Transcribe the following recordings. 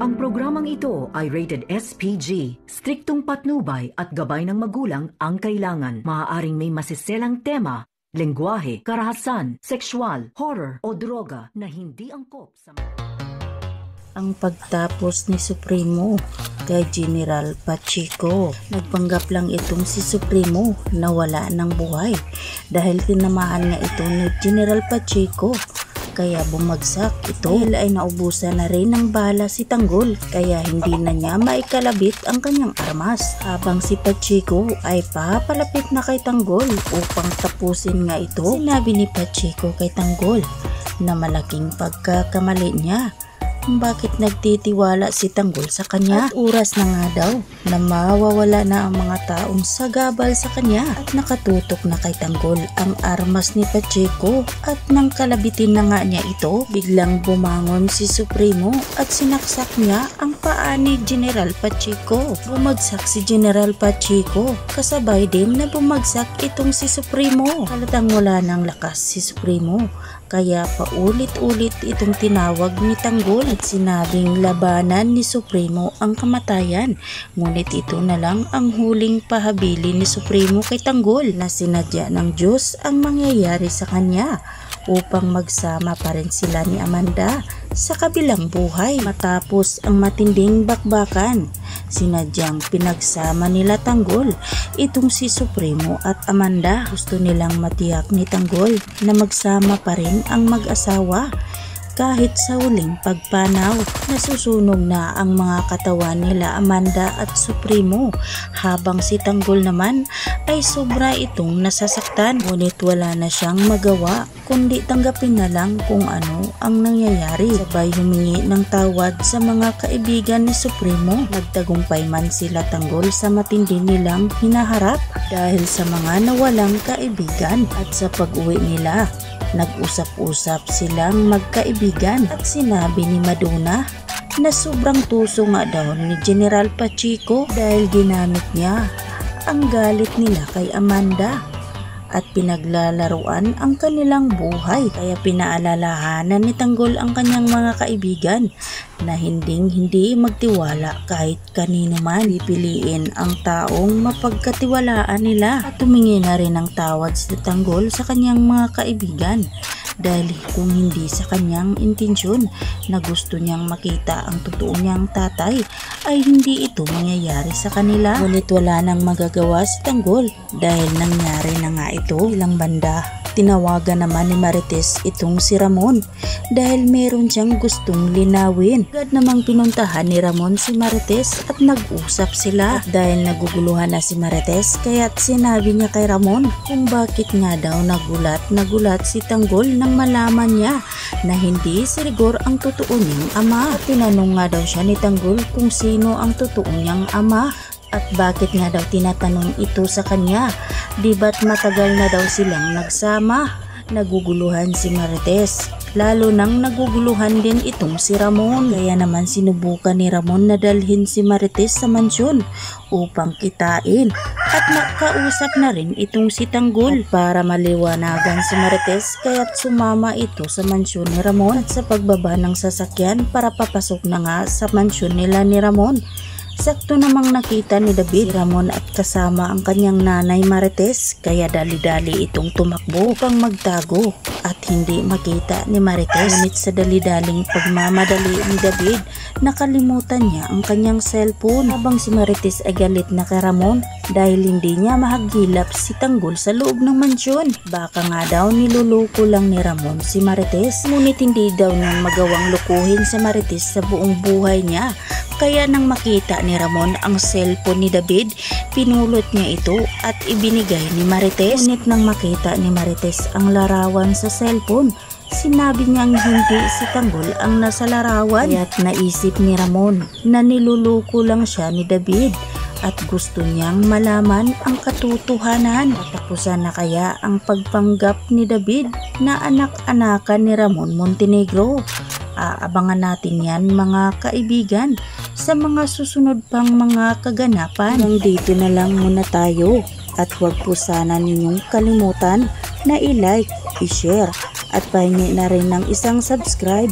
Ang programang ito ay rated SPG. Striktong patnubay at gabay ng magulang ang kailangan. Maaaring may masiselang tema, lengguwahe, karahasan, sexual, horror o droga na hindi angkop sa... Ang pagtapos ni Supremo kay General Pacheco. Nagpanggap lang itong si Supremo na wala ng buhay dahil tinamaan nga ito ni General Pacheco. Kaya bumagsak ito dahil ay naubusan na rin ng bala si Tanggol kaya hindi na niya maikalabit ang kanyang armas habang si Pacheco ay papalapit na kay Tanggol upang tapusin nga ito. Sinabi ni Pacheco kay Tanggol na malaking pagkakamali niya bakit nagtitiwala si Tanggol sa kanya at oras na nga daw na mawawala na ang mga taong sagabal sa kanya at nakatutok na kay Tanggol ang armas ni Pacheco at nang kalabitin na nga niya ito biglang bumangon si Supremo at sinaksak niya ang paa ni General Pacheco. Bumagsak si General Pacheco kasabay din na bumagsak itong si Supremo. Halatang wala ng lakas si Supremo kaya paulit-ulit itong tinawag ni Tanggol at sinabing labanan ni Supremo ang kamatayan. Ngunit ito na lang ang huling pahabili ni Supremo kay Tanggol na sinadya ng Diyos ang mangyayari sa kanya upang magsama pa rin sila ni Amanda sa kabilang buhay. Matapos ang matinding bakbakan, sinadyang pinagsama nila Tanggol itong si Supremo at Amanda. Gusto nilang matiyak ni Tanggol na magsama pa rin ang mag-asawa. Kahit sa huling pagpanaw, nasusunog na ang mga katawan nila Amanda at Supremo habang si Tanggol naman ay sobra itong nasasaktan. Ngunit wala na siyang magawa kundi tanggapin na lang kung ano ang nangyayari. Sabay humingi ng tawad sa mga kaibigan ni Supremo. Nagtagumpay man sila Tanggol sa matindi nilang hinaharap dahil sa mga nawalang kaibigan at sa pag-uwi nila. Nag-usap-usap silang magkaibigan at sinabi ni Madonna na sobrang tuso nga daw ni General Pacheco dahil ginamit niya ang galit nila kay Amanda at pinaglalaruan ang kanilang buhay. Kaya pinaalalahanan ni Tanggol ang kanyang mga kaibigan na hindi magtiwala kahit kanino man. Pipiliin ang taong mapagkatiwalaan nila at tumingi na rin ng tawad si Tanggol sa kanyang mga kaibigan dahil kung hindi sa kanyang intensyon na gusto niyang makita ang totoo niyang tatay ay hindi ito mangyayari sa kanila. Ngunit wala nang magagawa si Tanggol dahil nangyari na nga ito. Ilang banda, tinawagan naman ni Marites itong si Ramon dahil meron siyang gustong linawin. Agad namang pinuntahan ni Ramon si Marites at nag-usap sila. At dahil naguguluhan na si Marites kaya't sinabi niya kay Ramon kung bakit nga daw nagulat si Tanggol nang malaman niya na hindi si Rigor ang totoo niyang ama. At tinanong nga daw siya ni Tanggol kung sino ang totoo niyang ama. At bakit nga daw tinatanong ito sa kanya? Di ba't matagal na daw silang nagsama? Naguguluhan si Marites. Lalo nang naguguluhan din itong si Ramon. Kaya naman sinubukan ni Ramon na dalhin si Marites sa mansyon upang kitain. At nakausap na rin itong si Tanggol para maliwanagan si Marites kaya't sumama ito sa mansyon ni Ramon. At sa pagbaba ng sasakyan para papasok na nga sa mansyon nila ni Ramon, sakto namang nakita ni David si Ramon at kasama ang kanyang nanay Marites kaya dali-dali itong tumakbo upang magtago at hindi makita ni Marites. Ngunit sa dali-daling pagmamadali ni David, nakalimutan niya ang kanyang cellphone habang si Marites ay galit na kay Ramon dahil hindi niya mahagilap si Tanggol sa loob ng mansyon. Baka nga daw niluluko lang ni Ramon si Marites, ngunit hindi daw niya magawang lukuhin si Marites sa buong buhay niya. Kaya nang makita ni Ramon ang cellphone ni David, pinulot niya ito at ibinigay ni Marites. Ngunit nang makita ni Marites ang larawan sa cellphone, sinabi niyang hindi si Tanggol ang nasa larawan. Kaya't naisip ni Ramon na niluluko lang siya ni David at gusto niyang malaman ang katotohanan. Katapusan na kaya ang pagpanggap ni David na anak-anakan ni Ramon Montenegro? Aabangan natin yan mga kaibigan sa mga susunod pang mga kaganapan. Hanggang dito na lang muna tayo at huwag po sana ninyong kalimutan na i-like, i-share at pahingi na rin ng isang subscribe.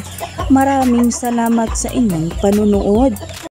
Maraming salamat sa inyong panunood.